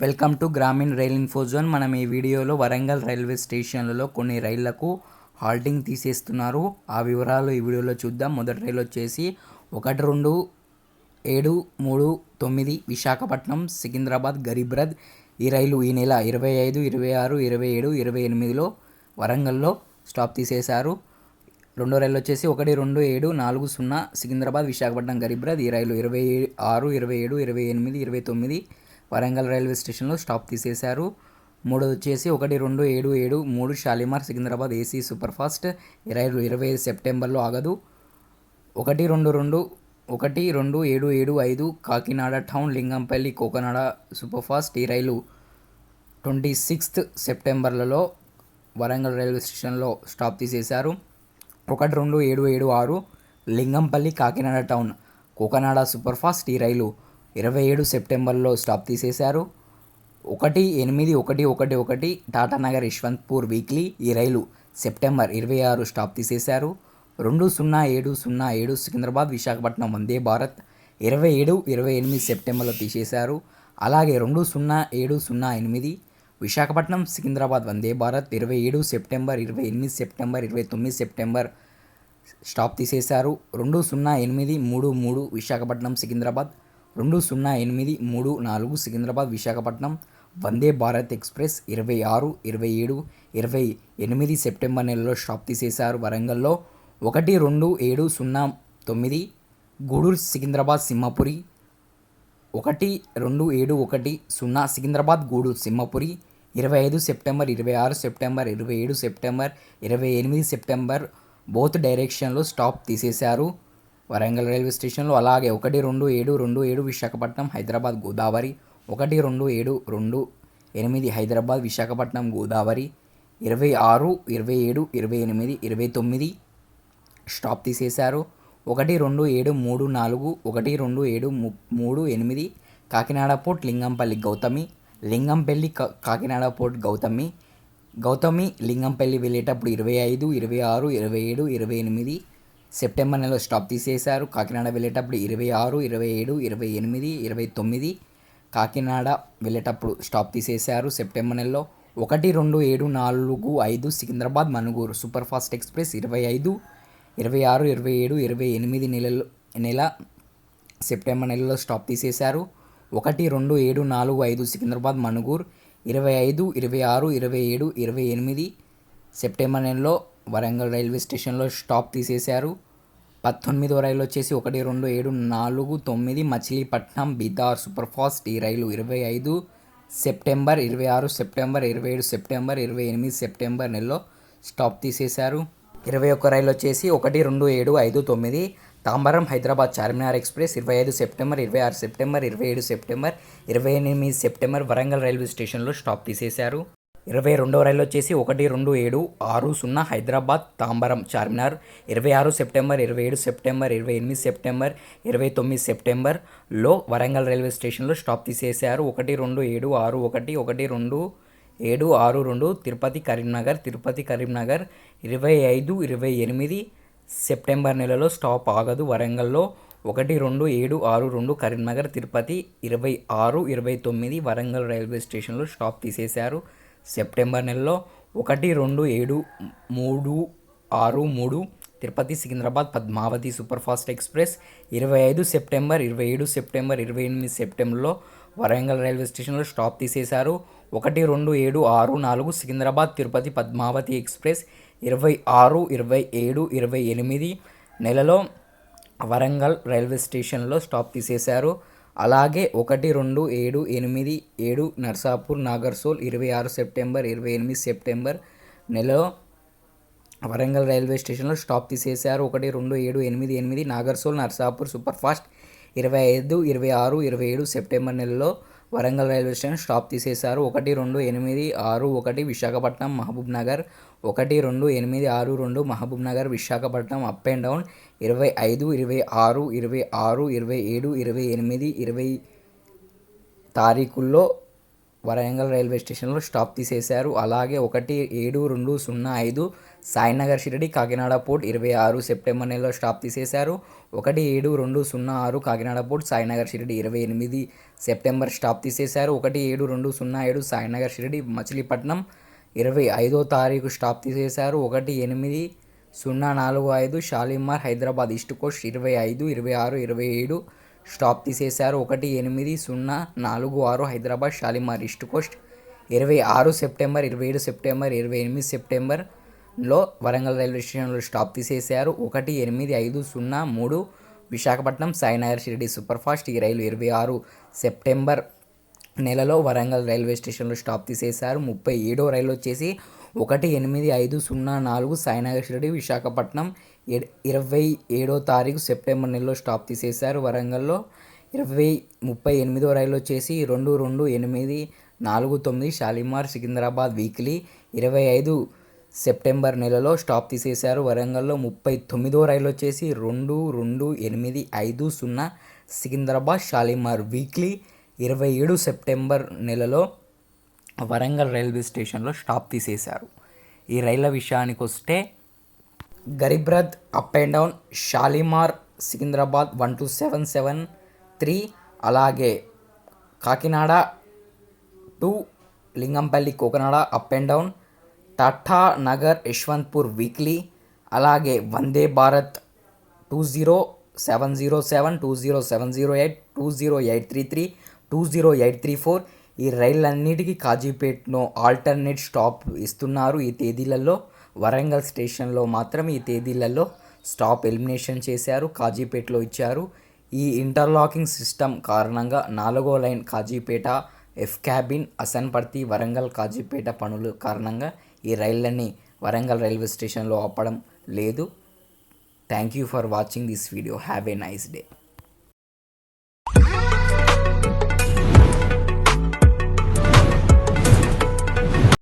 Welcome to Grameen rail info zone. మనం ఈ వీడియోలో వరంగల్ రైల్వే స్టేషన్లలో కొన్ని రైళ్లకు హాల్టింగ్ తీసేస్తున్నారు. ఆ వివరాలు ఈ వీడియోలో చూద్దాం. మొదటి రైలు వచ్చేసి 12-7-3-9 విశాఖపట్నం సికింద్రాబాద్ గరీబ్ రథ్. ఈ రైలు ఈ నెల 25, 26, 27, 28లో వరంగల్లో స్టాప్ తీసేశారు. రెండో రైలు వచ్చేసి 12-7-40 సికింద్రాబాద్ విశాఖపట్నం గరీబ్ రథ్. ఈ రైలు 26, 27, 28, 29 వరంగల్ రైల్వే స్టేషన్లో స్టాప్ తీసేశారు. మూడోది వచ్చేసి 12-7-3 Shalimar Secunderabad AC super fast. ఈ రైలు 25 సెప్టెంబర్లో ఆగదు. 12-7-5 Kakinada town Lingampalli Kokanada super fast. ఈ రైలు 26 సెప్టెంబర్లలో వరంగల్ రైల్వే స్టేషన్లో స్టాప్ తీసేశారు. 12-7-6 Lingampalli Kakinada town Kokanada super fast. ఈ రైలు 27 సెప్టెంబర్లో స్టాప్ తీసేశారు. 18-11 టాటానగర్ యశ్వంత్పూర్ వీక్లీ. ఈ రైలు సెప్టెంబర్ 26 స్టాప్ తీసేశారు. 20-7-07 సికింద్రాబాద్ విశాఖపట్నం వందే భారత్ 27-28 సెప్టెంబర్లో తీసేశారు. అలాగే 20-7-08 Visakhapatnam Secunderabad Vande Bharat 27 September, 28 September, 29 September stop తీసేశారు. 20-8-33 విశాఖపట్నం సికింద్రాబాద్ 20-8-34 సికింద్రాబాద్ విశాఖపట్నం వందే భారత్ ఎక్స్ప్రెస్ 26, 27, 28 సెప్టెంబర్ నెలలో స్టాప్ తీసేశారు. వరంగల్లో 12-7-09 Gudur Secunderabad Simhapuri 12-7-10 Secunderabad Gudur Simhapuri 25 September, 26 September, 27 September, 28 September both డైరెక్షన్లో స్టాప్ తీసేశారు వరంగల్ రైల్వే స్టేషన్లో. అలాగే 12-7-27 విశాఖపట్నం హైదరాబాద్ గోదావరి 12-7-28 హైదరాబాద్ విశాఖపట్నం గోదావరి 26, 27, 28, 29 స్టాప్ తీసేశారు. 12-7-34 12-7-38 కాకినాడ పోర్ట్ లింగంపల్లి గౌతమి లింగంపల్లి కాకినాడ పోర్ట్ గౌతమి లింగంపల్లి వెళ్ళేటప్పుడు 25, 26, 27, 28 సెప్టెంబర్ నెలలో స్టాప్ తీసేశారు. కాకినాడ వెళ్ళేటప్పుడు 26, 27, 28, 29 కాకినాడ వెళ్ళేటప్పుడు స్టాప్ తీసేశారు సెప్టెంబర్ నెలలో. 12-7-45 Secunderabad Manuguru super fast express 25, 26, 27, 28 నెల సెప్టెంబర్ నెలలో స్టాప్ తీసేశారు. 12-7-45 సికింద్రాబాద్ మనుగూరు 25, 26, 27, 28 సెప్టెంబర్ నెలలో వరంగల్ రైల్వే స్టేషన్లో స్టాప్ తీసేశారు. 19వ రైలు వచ్చేసి 12-7-49 మచిలీపట్నం బీదార్ సూపర్ ఫాస్ట్. ఈ రైలు 25 సెప్టెంబర్, 26 సెప్టెంబర్, 27 సెప్టెంబర్, 28 సెప్టెంబర్ నెలలో స్టాప్ తీసేశారు. 21వ రైలు వచ్చేసి 12-7-59 Tambaram Hyderabad Charminar express 25 September, 26 September, 27 September, 28 September Warangal railway స్టేషన్లో స్టాప్ తీసేశారు. 22వ రైలు వచ్చేసి 12-7-60 Hyderabad Tambaram Charminar 26 September, 27 September, 28 September, 29 సెప్టెంబర్లో వరంగల్ రైల్వే స్టేషన్లో స్టాప్ తీసేశారు. 12-7-61 12-7-62 తిరుపతి కరీంనగర్ 25, 28 సెప్టెంబర్ నెలలో స్టాప్ ఆగదు వరంగల్లో. 12-7-62 కరీంనగర్ తిరుపతి 26, 29 వరంగల్ రైల్వే స్టేషన్లో స్టాప్ తీసేశారు సెప్టెంబర్ నెలలో. 12-7-3-63 Tirupati Secunderabad Padmavati super fast express 25 September, 27 September, 28 సెప్టెంబర్లో వరంగల్ రైల్వే స్టేషన్లో స్టాప్ తీసేశారు. 12-7-64 సికింద్రాబాద్ తిరుపతి పద్మావతి ఎక్స్ప్రెస్ 26, 27, 28 నెలలో వరంగల్ రైల్వే స్టేషన్లో స్టాప్ తీసేశారు. అలాగే 12-7-87 నర్సాపూర్ నాగర్సోల్ 26 సెప్టెంబర్, 28 సెప్టెంబర్ నెలలో వరంగల్ రైల్వే స్టేషన్లో స్టాప్ తీసేశారు. 12-7-88 Nagarsol Narsapur super fast 25, 26, 27 September నెలలో వరంగల్ రైల్వే స్టేషన్ స్టాప్ తీసేశారు. 12-8-61 Visakhapatnam Mahabubnagar 12-8-62 Mahabubnagar Visakhapatnam up and down 25, 26, 26, 27, 28, 20 తారీఖుల్లో వరంగల్ రైల్వే స్టేషన్లో స్టాప్ తీసేశారు. అలాగే 17-2-05 సాయినగర్ షిరిడి కాకినాడ పోర్ట్ 26 సెప్టెంబర్ నెలలో స్టాప్ తీసేశారు. 17206 Kakinada port Sainagar Shirdi 28 September stop తీసేశారు. 17207 సాయినగర్ షిరిడి మచిలీపట్నం 25వ తారీఖు స్టాప్ తీసేశారు. 18045 Shalimar Hyderabad east Coast 25, 26, 27 stop తీసేశారు. 18046 Hyderabad Shalimar east Coast 26 September, 27 September, 28 సెప్టెంబర్లో వరంగల్ రైల్వే స్టేషన్లో స్టాప్ తీసేశారు. 18503 విశాఖపట్నం సాయినగర్ షిరిడి సూపర్ఫాస్ట్ ఈ రైలు 26 సెప్టెంబర్ నెలలో వరంగల్ రైల్వే స్టేషన్లో స్టాప్ తీసేశారు. 37వ రైలు వచ్చేసి 18504 సాయినగర్ షిరిడి విశాఖపట్నం 27వ తారీఖు సెప్టెంబర్ నెలలో స్టాప్ తీసేశారు వరంగల్లో. 38వ రైలు వచ్చేసి 228849 షాలిమార్ సికింద్రాబాద్ వీక్లీ 25 సెప్టెంబర్ నెలలో స్టాప్ తీసేశారు వరంగల్లో. 39వ రైలు వచ్చేసి 22850 సికింద్రాబాద్ షాలిమార్ వీక్లీ 27 సెప్టెంబర్ నెలలో వరంగల్ రైల్వే స్టేషన్లో స్టాప్ తీసేశారు. ఈ రైళ్ల విషయానికి వస్తే Garib Rath up and down Shalimar Secunderabad 12773, అలాగే Kakinada to Lingampalli Kokanada up and down, Tata Nagar Yesvantpur weekly, అలాగే వందే భారత్ 20707, 20708, 20833, 20834 ఈ రైళ్ళన్నిటికీ కాజీపేట్ను ఆల్టర్నేట్ స్టాప్ ఇస్తున్నారు ఈ తేదీలలో. వరంగల్ స్టేషన్లో మాత్రం ఈ తేదీలలో స్టాప్ ఎలిమినేషన్ చేశారు, కాజీపేటలో ఇచ్చారు. ఈ ఇంటర్లాకింగ్ సిస్టమ్ కారణంగా 4వ line Kazipet, F cabin, Hasanparthy, Warangal Kazipet పనుల కారణంగా ఈ రైళ్ళని వరంగల్ రైల్వే స్టేషన్లో ఆపడం లేదు. Thank you for watching this video. Have a nice day.